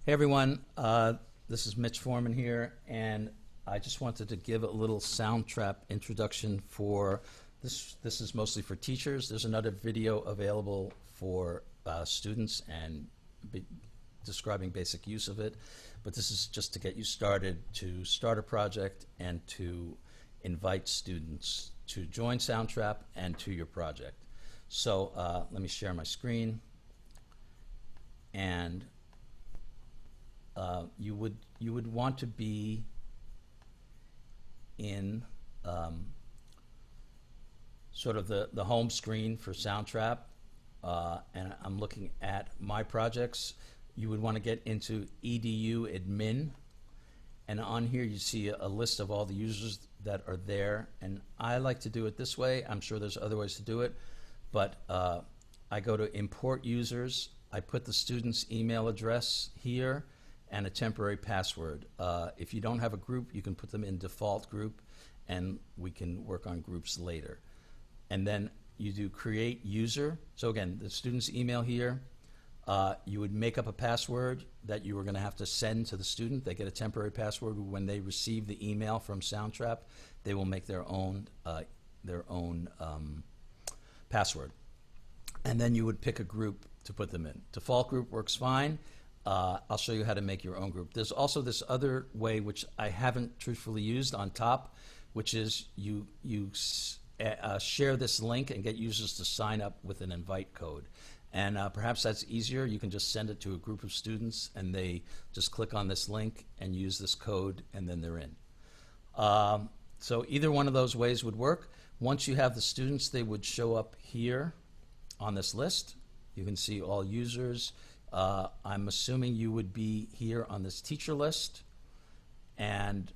Hey everyone, this is Mitch Foreman here, and I just wanted to give a little Soundtrap introduction for this. This is mostly for teachers. There's another video available for students and describing basic use of it, but this is just to get you started to start a project and to invite students to join Soundtrap and to your project. So let me share my screen, and you would want to be in sort of the home screen for Soundtrap, and I'm looking at my projects. You would want to get into EDU admin, and on here you see a list of all the users that are there, and I like to do it this way. I'm sure there's other ways to do it, but I go to import users. I put the student's email address here and a temporary password. If you don't have a group, you can put them in default group, and we can work on groups later. And then you do create user. So again, the student's email here, you would make up a password that you were gonna have to send to the student. They get a temporary password. When they receive the email from Soundtrap, they will make their own password. And then you would pick a group to put them in. Default group works fine. I'll show you how to make your own group. There's also this other way, which I haven't truthfully used on top, which is you share this link and get users to sign up with an invite code. And perhaps that's easier. You can just send it to a group of students, and they just click on this link and use this code, and then they're in. So either one of those ways would work. Once you have the students, they would show up here on this list. You can see all users. I'm assuming you would be here on this teacher list, and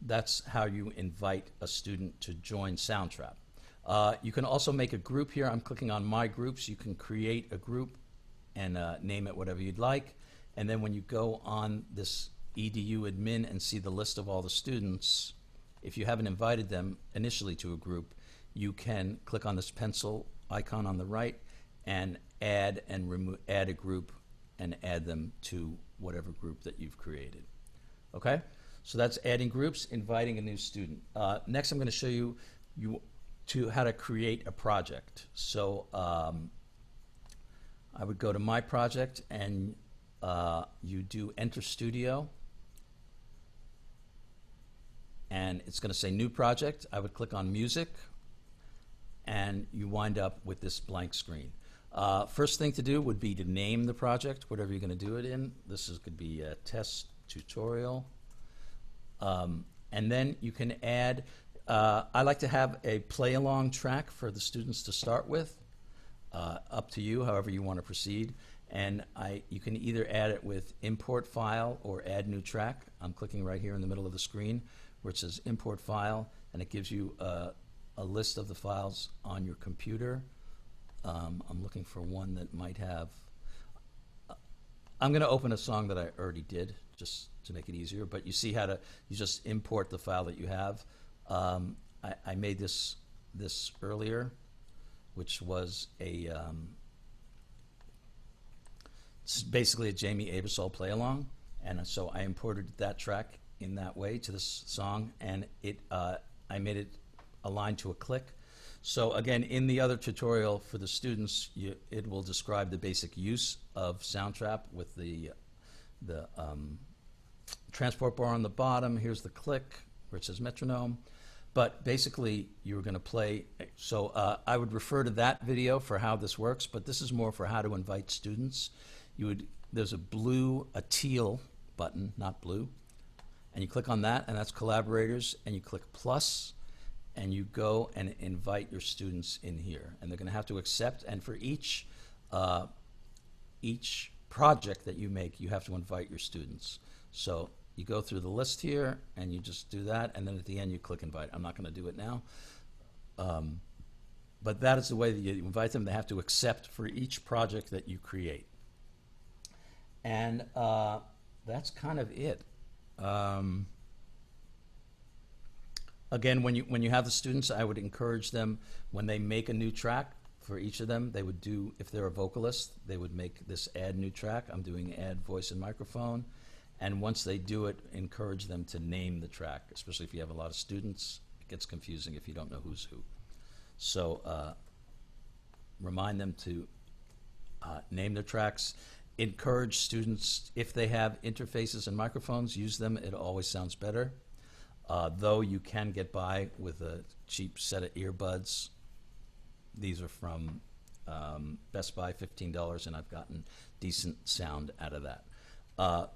that's how you invite a student to join Soundtrap. You can also make a group here. I'm clicking on My Groups. You can create a group and name it whatever you'd like, and then when you go on this EDU admin and see the list of all the students, if you haven't invited them initially to a group, you can click on this pencil icon on the right and add a group and add them to whatever group that you've created. Okay, so that's adding groups, inviting a new student. Next, I'm going to show you how to create a project. So I would go to My Project, and you do Enter Studio, and it's going to say New Project. I would click on Music, and you wind up with this blank screen. First thing to do would be to name the project, whatever you're going to do it in. This could be a test tutorial. And then you can add, I like to have a play-along track for the students to start with. Up to you, however you want to proceed. And you can either add it with import file or add new track. I'm clicking right here in the middle of the screen where it says import file, and it gives you a list of the files on your computer. I'm looking for one that might have, I'm going to open a song that I already did just to make it easier, but you see how you just import the file that you have. I made this earlier, which was it's basically a Jamie Abersol play along, and so I imported that track in that way to this song, and I made it aligned to a click. So again, in the other tutorial for the students, it will describe the basic use of Soundtrap with the transport bar on the bottom. Here's the click where it says metronome. But basically, you're going to play. So I would refer to that video for how this works, but this is more for how to invite students. There's a teal button, not blue, and you click on that, and that's collaborators, and you click plus, and you go and invite your students in here, and they're going to have to accept. And for each project that you make, you have to invite your students. So you go through the list here, and you just do that, and then at the end you click invite. I'm not going to do it now, but that is the way that you invite them. They have to accept for each project that you create, and that's kind of it. Again, when you have the students, I would encourage them when they make a new track for each of them, they would do, if they're a vocalist, they would make this add new track. I'm doing add voice and microphone. And once they do it, encourage them to name the track, especially if you have a lot of students. It gets confusing if you don't know who's who. So remind them to name their tracks. Encourage students, if they have interfaces and microphones, use them. It always sounds better. Though you can get by with a cheap set of earbuds. These are from Best Buy, $15, and I've gotten decent sound out of that. Oh,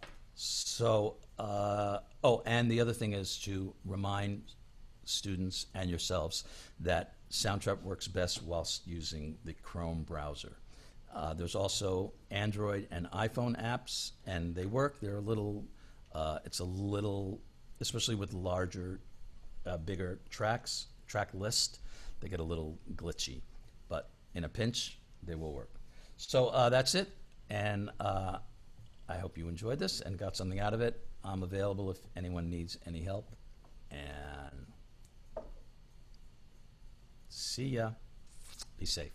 and the other thing is to remind students and yourselves that Soundtrap works best whilst using the Chrome browser. There's also Android and iPhone apps, and they work. They're a little, it's a little, especially with larger, bigger track list, they get a little glitchy. But in a pinch, they will work. So that's it, and I hope you enjoyed this and got something out of it. I'm available if anyone needs any help. And see ya. Be safe.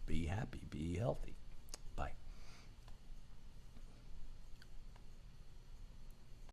Be happy. Be healthy.